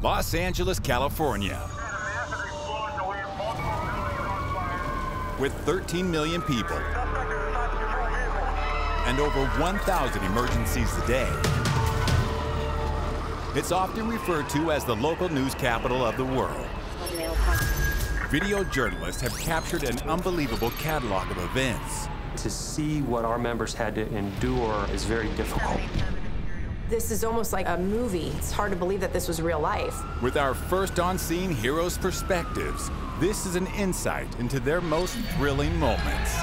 Los Angeles, California. With 13 million people and over 1,000 emergencies a day, it's often referred to as the local news capital of the world. Video journalists have captured an unbelievable catalog of events. To see what our members had to endure is very difficult. This is almost like a movie. It's hard to believe that this was real life. With our first on-scene heroes' perspectives, this is an insight into their most thrilling moments.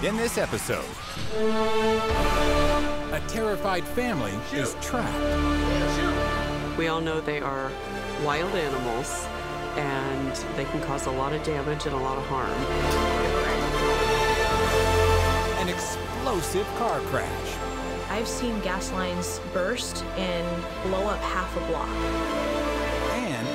In this episode, a terrified family is trapped. We all know they are wild animals, and they can cause a lot of damage and a lot of harm. An explosive car crash. I've seen gas lines burst and blow up half a block. And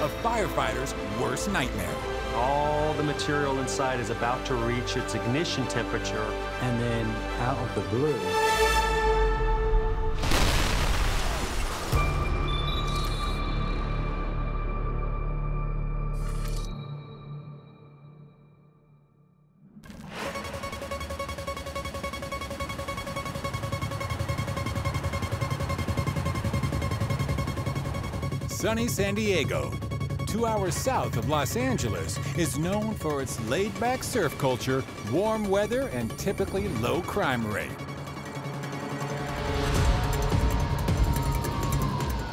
a firefighter's worst nightmare. All the material inside is about to reach its ignition temperature, and then out of the blue, Sunny San Diego, 2 hours south of Los Angeles, is known for its laid-back surf culture, warm weather, and typically low crime rate.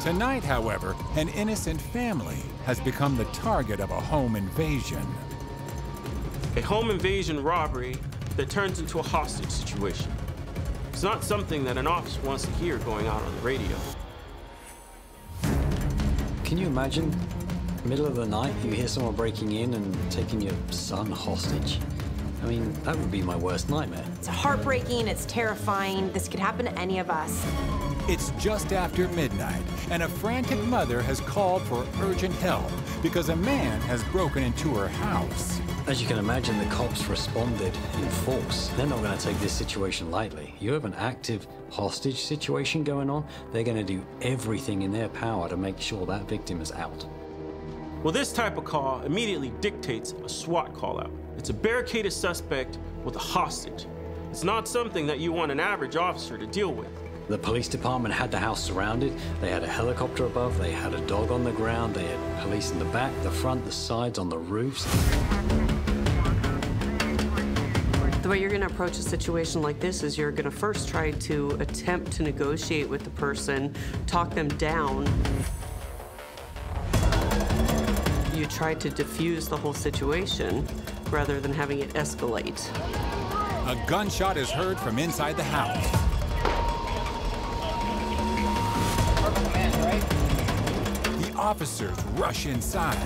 Tonight, however, an innocent family has become the target of a home invasion. A home invasion robbery that turns into a hostage situation. It's not something that an officer wants to hear going out on the radio. Can you imagine, middle of the night, you hear someone breaking in and taking your son hostage? I mean, that would be my worst nightmare. It's heartbreaking, it's terrifying. This could happen to any of us. It's just after midnight, and a frantic mother has called for urgent help because a man has broken into her house. As you can imagine, the cops responded in force. They're not going to take this situation lightly. You have an active hostage situation going on, they're going to do everything in their power to make sure that victim is out. Well, this type of call immediately dictates a SWAT call out. It's a barricaded suspect with a hostage. It's not something that you want an average officer to deal with. The police department had the house surrounded. They had a helicopter above. They had a dog on the ground. They had police in the back, the front, the sides, on the roofs. The way you're going to approach a situation like this is you're going to first try to attempt to negotiate with the person, talk them down. You try to diffuse the whole situation rather than having it escalate. A gunshot is heard from inside the house. The officers rush inside.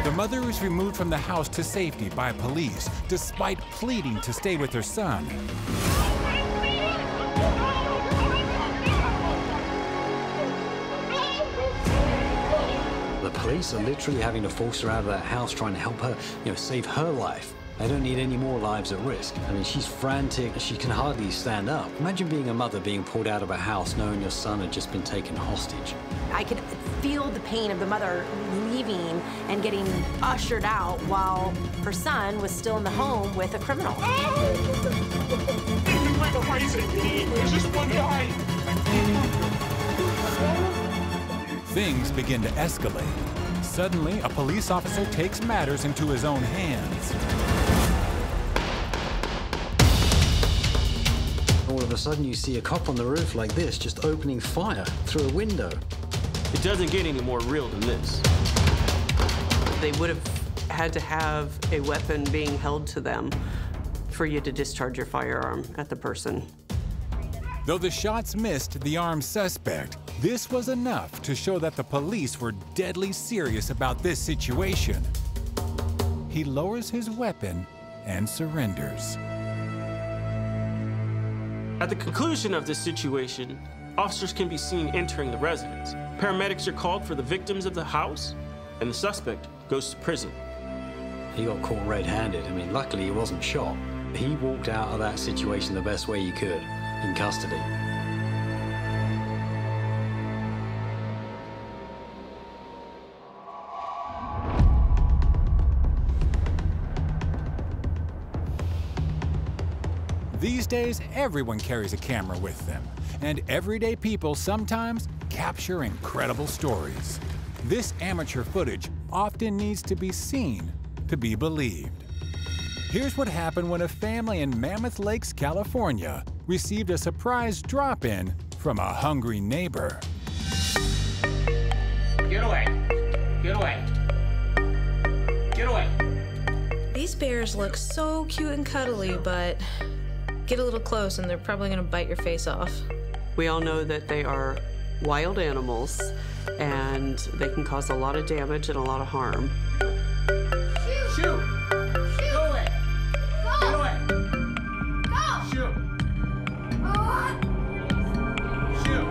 The mother is removed from the house to safety by police, despite pleading to stay with her son. The police are literally having to force her out of that house, trying to help her, save her life. They don't need any more lives at risk. I mean, she's frantic. She can hardly stand up. Imagine being a mother being pulled out of a house knowing your son had just been taken hostage. I could feel the pain of the mother leaving and getting ushered out while her son was still in the home with a criminal. You went crazy. There's just one guy. Things begin to escalate. Suddenly, a police officer takes matters into his own hands. All of a sudden, you see a cop on the roof like this, just opening fire through a window. It doesn't get any more real than this. They would have had to have a weapon being held to them for you to discharge your firearm at the person. Though the shots missed the armed suspect, this was enough to show that the police were deadly serious about this situation. He lowers his weapon and surrenders. At the conclusion of this situation, officers can be seen entering the residence. Paramedics are called for the victims of the house, and the suspect goes to prison. He got caught red-handed. I mean, luckily he wasn't shot. He walked out of that situation the best way he could, in custody. These days, everyone carries a camera with them, and everyday people sometimes capture incredible stories. This amateur footage often needs to be seen to be believed. Here's what happened when a family in Mammoth Lakes, California, received a surprise drop-in from a hungry neighbor. Get away. Get away. Get away. These bears look so cute and cuddly, but get a little close and they're probably gonna bite your face off. We all know that they are wild animals and they can cause a lot of damage and a lot of harm. Shoot. Go away. Go. Get away. Go. Shoot. Shoot.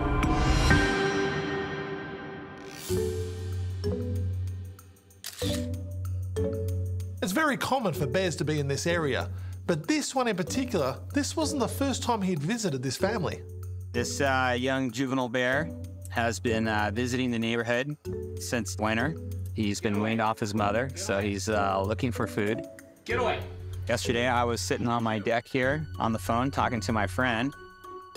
It's very common for bears to be in this area, but this one in particular, this wasn't the first time he'd visited this family. This young juvenile bear has been visiting the neighborhood since winter. He's been weaned off his mother, so he's looking for food. Get away. Yesterday, I was sitting on my deck here on the phone talking to my friend,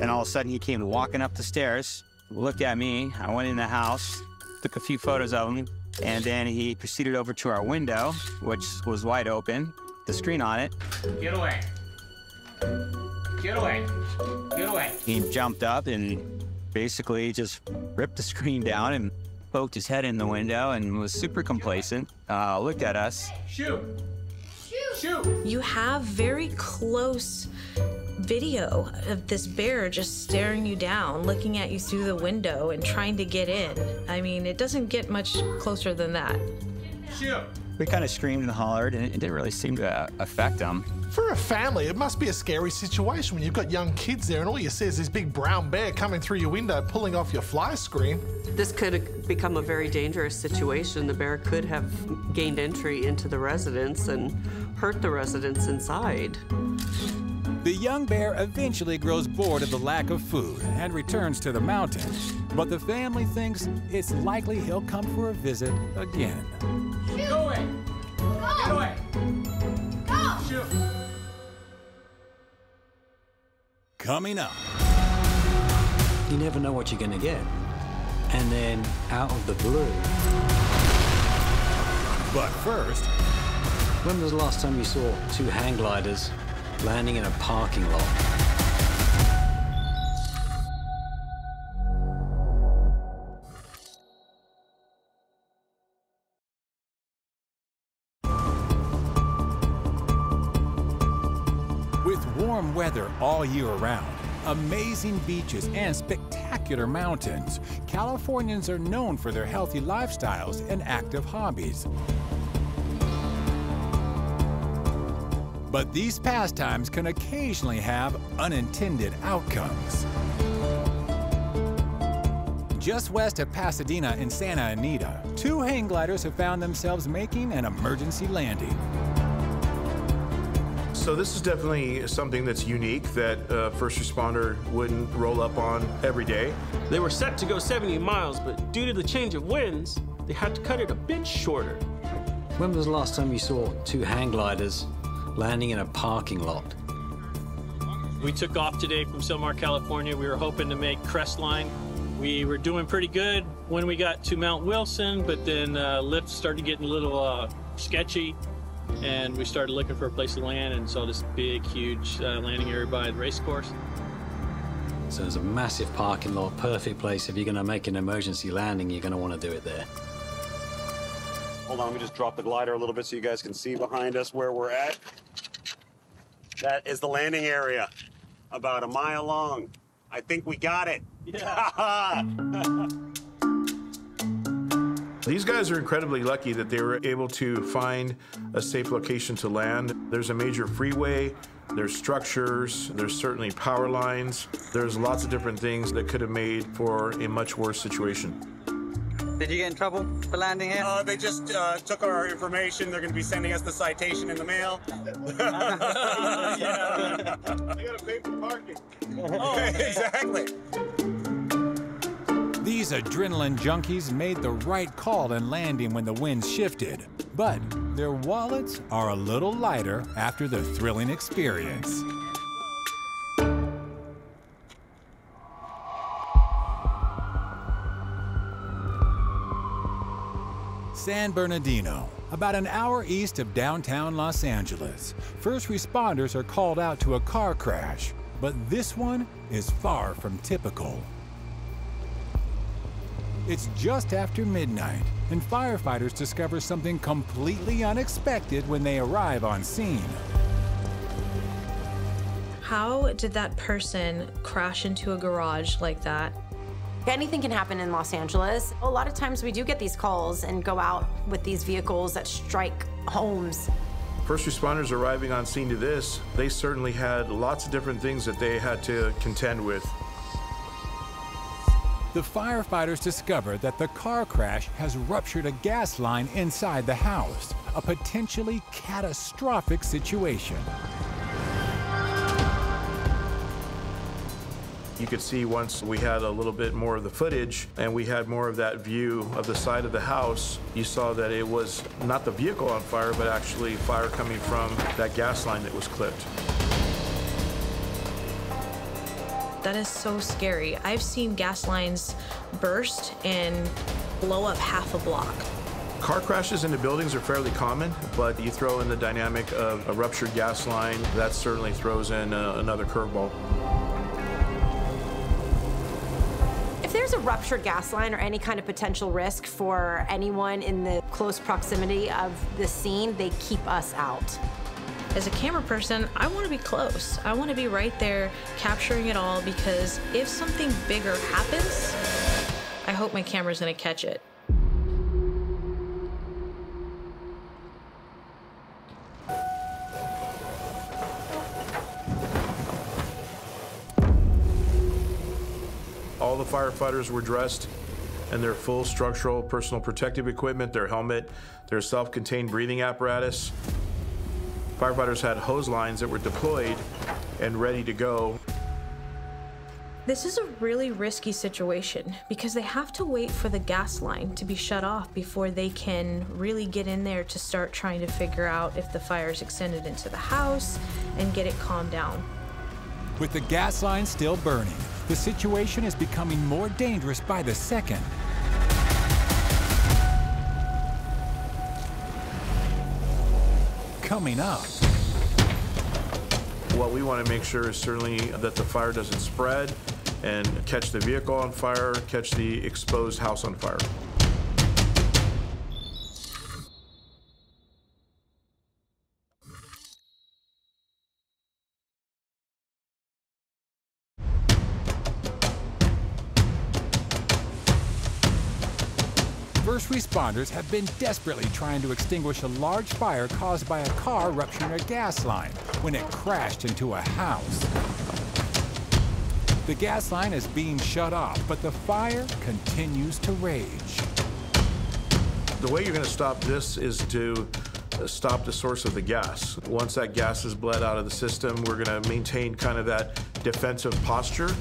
and all of a sudden he came walking up the stairs, looked at me. I went in the house, took a few photos of him, and then he proceeded over to our window, which was wide open, the screen on it. Get away. Get away. Get away. He jumped up and basically just ripped the screen down and poked his head in the window and was super complacent, looked at us. Shoot. Shoot. You have very close video of this bear just staring you down, looking at you through the window and trying to get in. I mean, it doesn't get much closer than that. Shoot. We kind of screamed and hollered, and it didn't really seem to affect them. For a family, it must be a scary situation when you've got young kids there and all you see is this big brown bear coming through your window, pulling off your fly screen. This could become a very dangerous situation. The bear could have gained entry into the residence and hurt the residents inside. The young bear eventually grows bored of the lack of food and returns to the mountain, but the family thinks it's likely he'll come for a visit again. Go away. Get away. Go. Shoot. Coming up. You never know what you're gonna get. And then, out of the blue. But first, When was the last time you saw two hang gliders landing in a parking lot? with warm weather all year around, amazing beaches and spectacular mountains, Californians are known for their healthy lifestyles and active hobbies. But these pastimes can occasionally have unintended outcomes. Just west of Pasadena in Santa Anita, two hang gliders have found themselves making an emergency landing. So this is definitely something that's unique that a first responder wouldn't roll up on every day. They were set to go 70 miles, but due to the change of winds, they had to cut it a bit shorter. When was the last time you saw two hang gliders landing in a parking lot? We took off today from Silmar, California. We were hoping to make Crestline. We were doing pretty good when we got to Mount Wilson, but then lifts started getting a little sketchy, and we started looking for a place to land and saw this big, huge landing area by the race course. So there's a massive parking lot, perfect place. If you're gonna make an emergency landing, you're gonna wanna do it there. Hold on, let me just drop the glider a little bit so you guys can see behind us where we're at. That is the landing area, about a mile long. I think we got it. Yeah. These guys are incredibly lucky that they were able to find a safe location to land. There's a major freeway, there's structures, there's certainly power lines. There's lots of different things that could have made for a much worse situation. Did you get in trouble for landing here? They just took our information. They're going to be sending us the citation in the mail. Yeah. They got to pay for parking. Oh, exactly. These adrenaline junkies made the right call in landing when the winds shifted, but their wallets are a little lighter after the thrilling experience. San Bernardino, about an hour east of downtown Los Angeles. First responders are called out to a car crash, but this one is far from typical. It's just after midnight, and firefighters discover something completely unexpected when they arrive on scene. How did that person crash into a garage like that? Anything can happen in Los Angeles. A lot of times we do get these calls and go out with these vehicles that strike homes. First responders arriving on scene to this, they certainly had lots of different things that they had to contend with. The firefighters discover that the car crash has ruptured a gas line inside the house, a potentially catastrophic situation. You could see once we had a little bit more of the footage and we had more of that view of the side of the house, you saw that it was not the vehicle on fire, but actually fire coming from that gas line that was clipped. That is so scary. I've seen gas lines burst and blow up half a block. Car crashes into buildings are fairly common, but you throw in the dynamic of a ruptured gas line, that certainly throws in another curveball. If there's a ruptured gas line or any kind of potential risk for anyone in the close proximity of the scene, they keep us out. As a camera person, I want to be close. I want to be right there capturing it all, because if something bigger happens, I hope my camera's going to catch it. All the firefighters were dressed in their full structural personal protective equipment, their helmet, their self-contained breathing apparatus. Firefighters had hose lines that were deployed and ready to go. This is a really risky situation because they have to wait for the gas line to be shut off before they can really get in there to start trying to figure out if the fire's extended into the house and get it calmed down. With the gas line still burning, the situation is becoming more dangerous by the second. Coming up. What we want to make sure is certainly that the fire doesn't spread and catch the vehicle on fire, catch the exposed house on fire. First responders have been desperately trying to extinguish a large fire caused by a car rupturing a gas line when it crashed into a house. The gas line is being shut off, but the fire continues to rage. The way you're going to stop this is to stop the source of the gas. Once that gas is bled out of the system, we're going to maintain kind of that defensive posture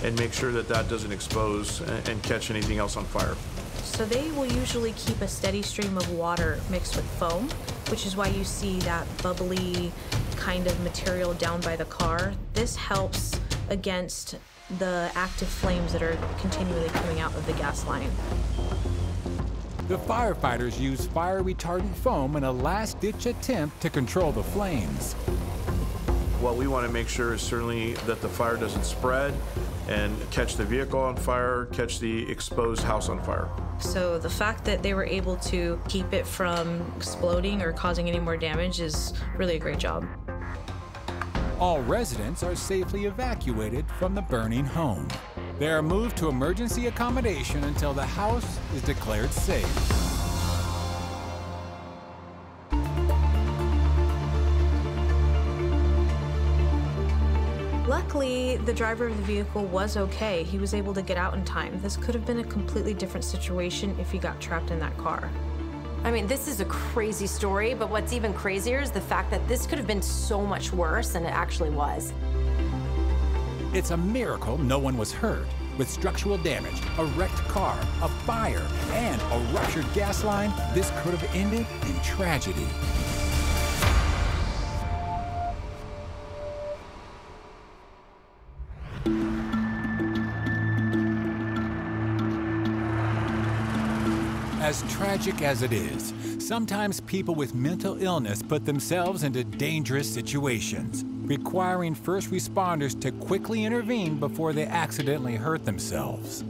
and make sure that that doesn't expose and catch anything else on fire. So they will usually keep a steady stream of water mixed with foam, which is why you see that bubbly kind of material down by the car. This helps against the active flames that are continually coming out of the gas line. The firefighters use fire retardant foam in a last-ditch attempt to control the flames. What we want to make sure is certainly that the fire doesn't spread and catch the vehicle on fire, catch the exposed house on fire. So the fact that they were able to keep it from exploding or causing any more damage is really a great job. All residents are safely evacuated from the burning home. They are moved to emergency accommodation until the house is declared safe. Luckily, the driver of the vehicle was okay. He was able to get out in time. This could have been a completely different situation if he got trapped in that car. I mean, this is a crazy story, but what's even crazier is the fact that this could have been so much worse than it actually was. It's a miracle no one was hurt. With structural damage, a wrecked car, a fire, and a ruptured gas line, this could have ended in tragedy. As tragic as it is, sometimes people with mental illness put themselves into dangerous situations, requiring first responders to quickly intervene before they accidentally hurt themselves.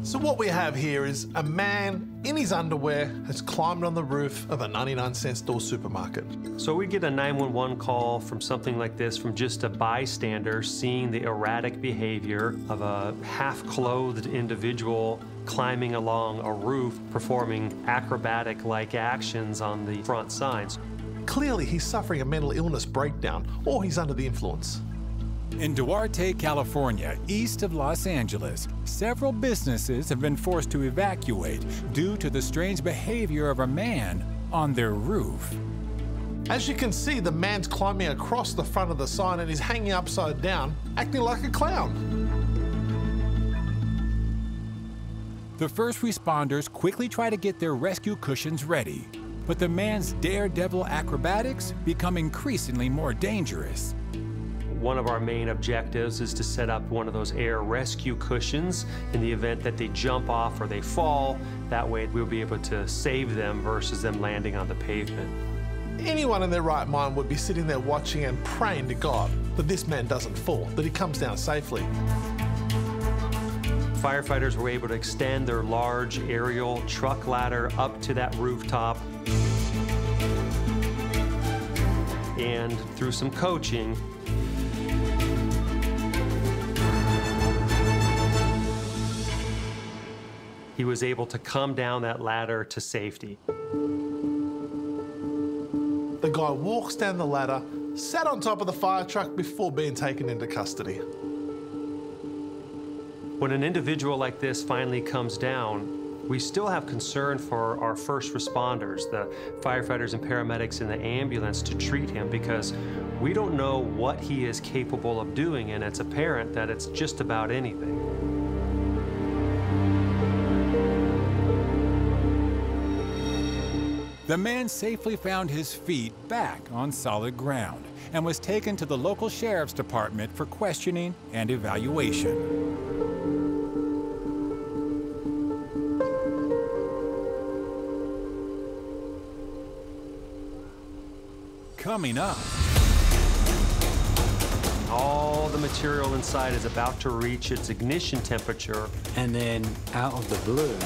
So what we have here is a man in his underwear has climbed on the roof of a 99-cent store supermarket. So we get a 911 call from something like this from just a bystander seeing the erratic behavior of a half-clothed individual climbing along a roof, performing acrobatic-like actions on the front signs. Clearly, he's suffering a mental illness breakdown, or he's under the influence. In Duarte, California, east of Los Angeles, several businesses have been forced to evacuate due to the strange behavior of a man on their roof. As you can see, the man's climbing across the front of the sign and he's hanging upside down, acting like a clown. The first responders quickly try to get their rescue cushions ready, but the man's daredevil acrobatics become increasingly more dangerous. One of our main objectives is to set up one of those air rescue cushions in the event that they jump off or they fall. That way we'll be able to save them versus them landing on the pavement. Anyone in their right mind would be sitting there watching and praying to God that this man doesn't fall, that he comes down safely. Firefighters were able to extend their large aerial truck ladder up to that rooftop. And through some coaching, he was able to come down that ladder to safety. The guy walks down the ladder, sat on top of the fire truck before being taken into custody. When an individual like this finally comes down, we still have concern for our first responders, the firefighters and paramedics in the ambulance, to treat him because we don't know what he is capable of doing, and it's apparent that it's just about anything. The man safely found his feet back on solid ground and was taken to the local sheriff's department for questioning and evaluation. Coming up, all the material inside is about to reach its ignition temperature. And then out of the blue,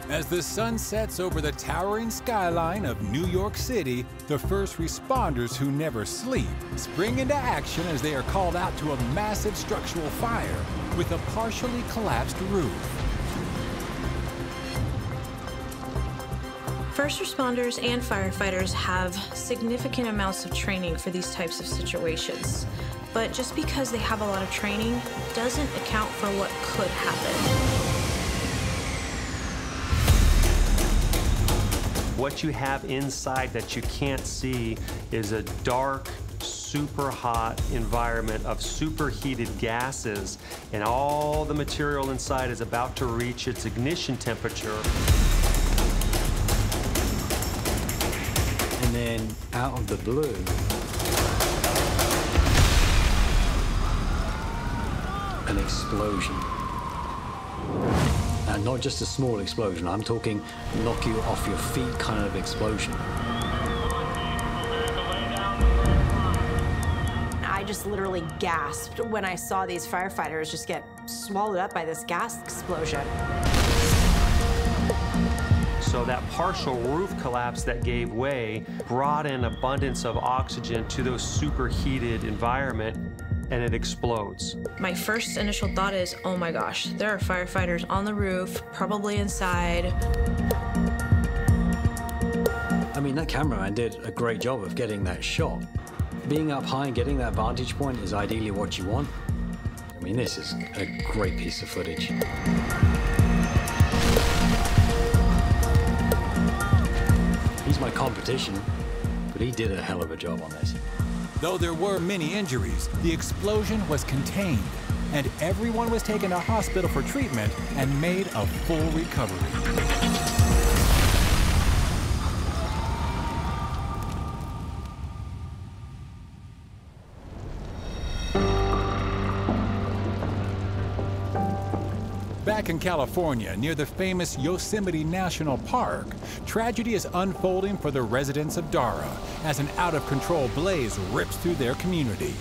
as the sun sets over the towering skyline of New York City, the first responders who never sleep spring into action as they are called out to a massive structural fire with a partially collapsed roof. First responders and firefighters have significant amounts of training for these types of situations. But just because they have a lot of training doesn't account for what could happen. What you have inside that you can't see is a dark, super hot environment of superheated gases, and all the material inside is about to reach its ignition temperature. and then out of the blue, an explosion. And not just a small explosion, I'm talking knock you off your feet kind of explosion. I just literally gasped when I saw these firefighters just get swallowed up by this gas explosion. So that partial roof collapse that gave way brought in abundance of oxygen to those superheated environment, and it explodes. My first initial thought is, oh my gosh, there are firefighters on the roof, probably inside. I mean, that cameraman did a great job of getting that shot. Being up high and getting that vantage point is ideally what you want. I mean, this is a great piece of footage. He's my competition, but he did a hell of a job on this. Though there were many injuries, the explosion was contained, and everyone was taken to hospital for treatment and made a full recovery. Back in California, near the famous Yosemite National Park, tragedy is unfolding for the residents of Dara as an out-of-control blaze rips through their community.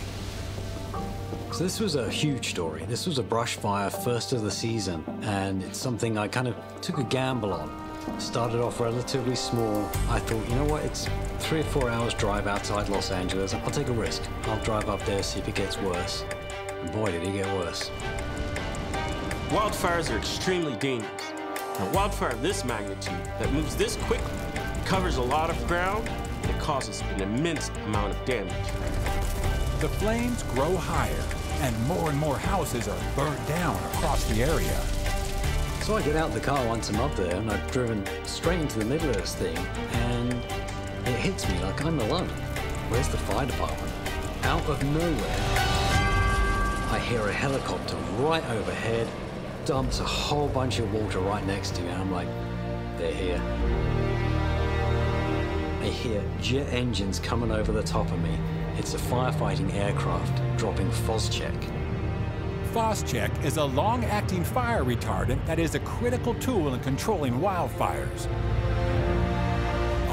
So this was a huge story. This was a brush fire, first of the season, and it's something I kind of took a gamble on. Started off relatively small. I thought, you know what, it's 3 or 4 hours drive outside Los Angeles. I'll take a risk. I'll drive up there, see if it gets worse. And boy, did it get worse. Wildfires are extremely dangerous. A wildfire of this magnitude that moves this quickly, covers a lot of ground, and it causes an immense amount of damage. The flames grow higher, and more houses are burnt down across the area. So I get out of the car once I'm up there, and I've driven straight into the middle of this thing, and it hits me like I'm alone. Where's the fire department? Out of nowhere, I hear a helicopter right overhead, dumps a whole bunch of water right next to me, and I'm like, they're here. I hear jet engines coming over the top of me. It's a firefighting aircraft dropping Phos-Chek. Phos-Chek is a long-acting fire retardant that is a critical tool in controlling wildfires.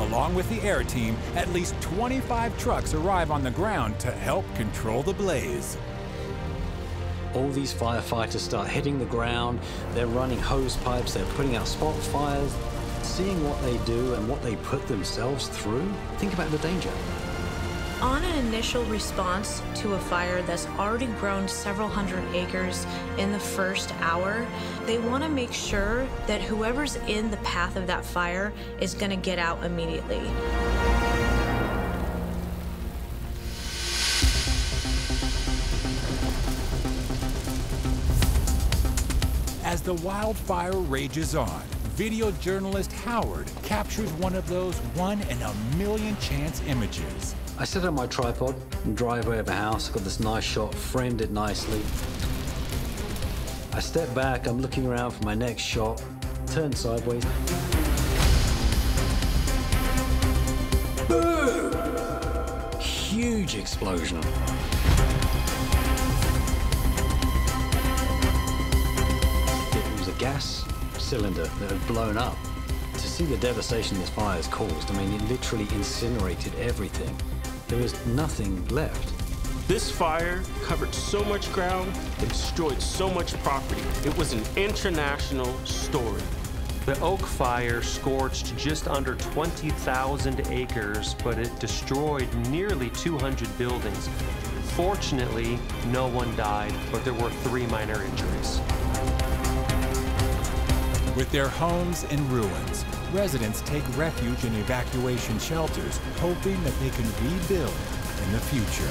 Along with the air team, at least 25 trucks arrive on the ground to help control the blaze. All these firefighters start hitting the ground, they're running hose pipes, they're putting out spot fires. Seeing what they do and what they put themselves through, think about the danger. On an initial response to a fire that's already grown several hundred acres in the first hour, they want to make sure that whoever's in the path of that fire is going to get out immediately. As the wildfire rages on, video journalist Howard captures one of those 1 in a million chance images. I set up my tripod in the driveway of a house, got this nice shot, framed it nicely. I step back, I'm looking around for my next shot, turn sideways. Boom! Huge explosion. It was a gas cylinder that had blown up. To see the devastation this fire has caused, I mean, it literally incinerated everything. There was nothing left. This fire covered so much ground, it destroyed so much property. It was an international story. The Oak Fire scorched just under 20,000 acres, but it destroyed nearly 200 buildings. Fortunately, no one died, but there were 3 minor injuries. With their homes in ruins, residents take refuge in evacuation shelters, hoping that they can rebuild in the future.